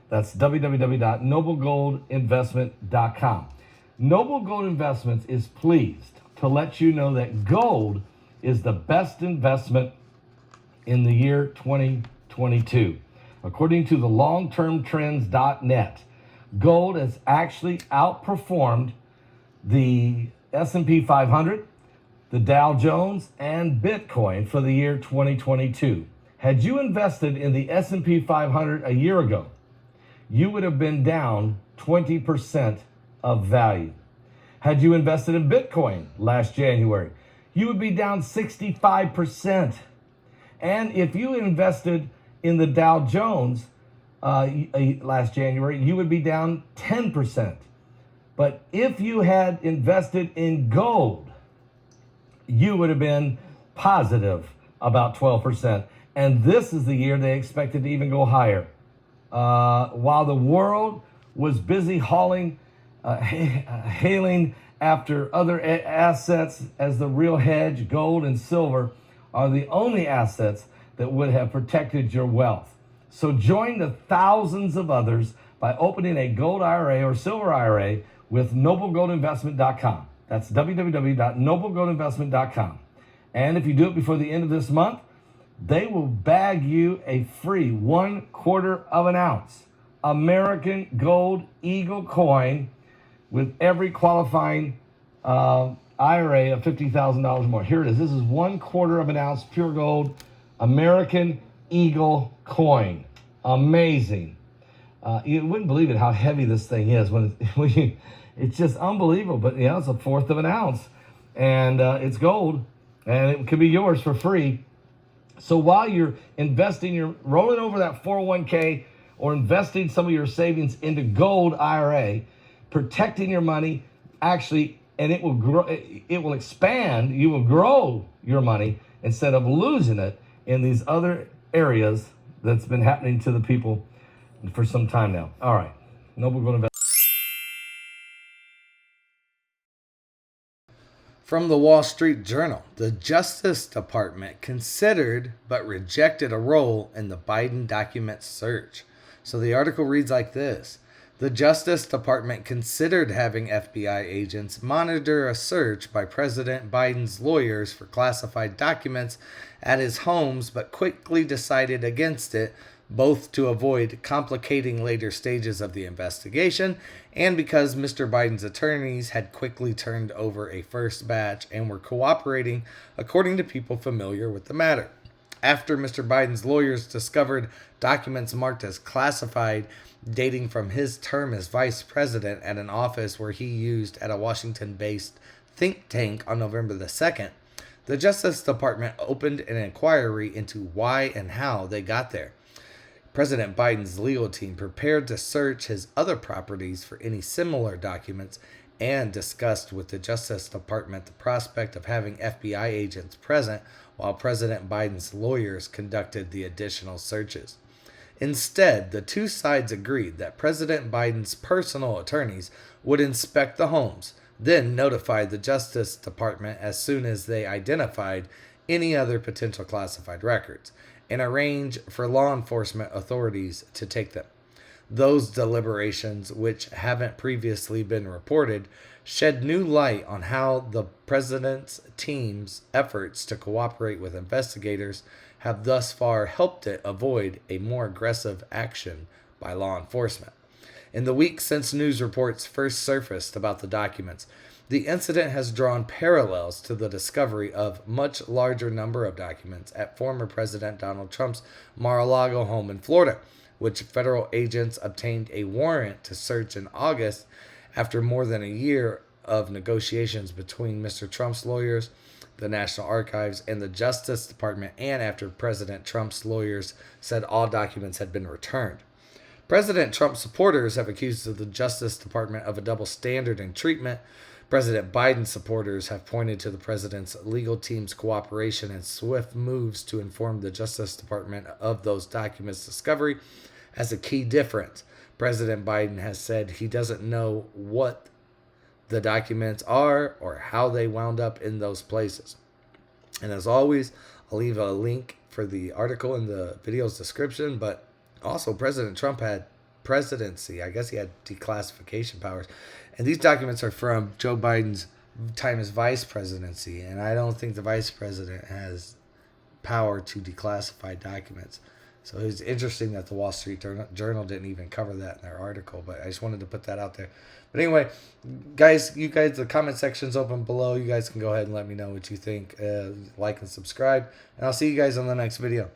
That's www.noblegoldinvestment.com. Noble Gold Investments is pleased to let you know that gold is the best investment in the year 2022. According to the longtermtrends.net, gold has actually outperformed the S&P 500, the Dow Jones, and Bitcoin for the year 2022. Had you invested in the S&P 500 a year ago, you would have been down 20% of value. Had you invested in Bitcoin last January, you would be down 65%. And if you invested in the Dow Jones last January, you would be down 10%. But if you had invested in gold, you would have been positive about 12%. And this is the year they expected to even go higher. While the world was busy hailing after other assets as the real hedge, gold and silver are the only assets that would have protected your wealth. So join the thousands of others by opening a gold IRA or silver IRA with noblegoldinvestment.com. That's www.noblegoldinvestment.com. And if you do it before the end of this month, they will bag you a free 1/4 of an ounce American Gold Eagle coin with every qualifying IRA of $50,000 more. Here it is. This is 1/4 of an ounce pure gold American Eagle coin. Amazing. You wouldn't believe it how heavy this thing is it's just unbelievable. But yeah, it's 1/4 of an ounce, and it's gold, and it could be yours for free. So while you're investing, you're rolling over that 401k or investing some of your savings into gold IRA, protecting your money, actually, and it will grow, it will expand, you will grow your money instead of losing it in these other areas that's been happening to the people for some time now. All right, Noble Gold Investment. From the Wall Street Journal, the Justice Department considered but rejected a role in the Biden document search. So the article reads like this. The Justice Department considered having FBI agents monitor a search by President Biden's lawyers for classified documents at his homes, but quickly decided against it, both to avoid complicating later stages of the investigation and because Mr. Biden's attorneys had quickly turned over a first batch and were cooperating, according to people familiar with the matter. After Mr. Biden's lawyers discovered documents marked as classified dating from his term as vice president at an office where he used at a Washington-based think tank on November the 2nd, the Justice Department opened an inquiry into why and how they got there. President Biden's legal team prepared to search his other properties for any similar documents and discussed with the Justice Department the prospect of having FBI agents present while President Biden's lawyers conducted the additional searches. Instead, the two sides agreed that President Biden's personal attorneys would inspect the homes, then notify the Justice Department as soon as they identified any other potential classified records, and arrange for law enforcement authorities to take them. Those deliberations, which haven't previously been reported, shed new light on how the president's team's efforts to cooperate with investigators have thus far helped it avoid a more aggressive action by law enforcement. In the weeks since news reports first surfaced about the documents, the incident has drawn parallels to the discovery of much larger number of documents at former President Donald Trump's Mar-a-Lago home in Florida, which federal agents obtained a warrant to search in August after more than a year of negotiations between Mr. Trump's lawyers, the National Archives, and the Justice Department, and after President Trump's lawyers said all documents had been returned. President Trump's supporters have accused the Justice Department of a double standard in treatment. President Biden's supporters have pointed to the president's legal team's cooperation and swift moves to inform the Justice Department of those documents' discovery as a key difference. President Biden has said he doesn't know what the documents are or how they wound up in those places. And as always, I'll leave a link for the article in the video's description, but Also, President Trump had presidency. I guess he had declassification powers. And these documents are from Joe Biden's time as vice presidency. And I don't think the vice president has power to declassify documents. So it's interesting that the Wall Street Journal didn't even cover that in their article. But I just wanted to put that out there. But anyway, guys, the comment section's open below. You guys can go ahead and let me know what you think. Like and subscribe. And I'll see you guys on the next video.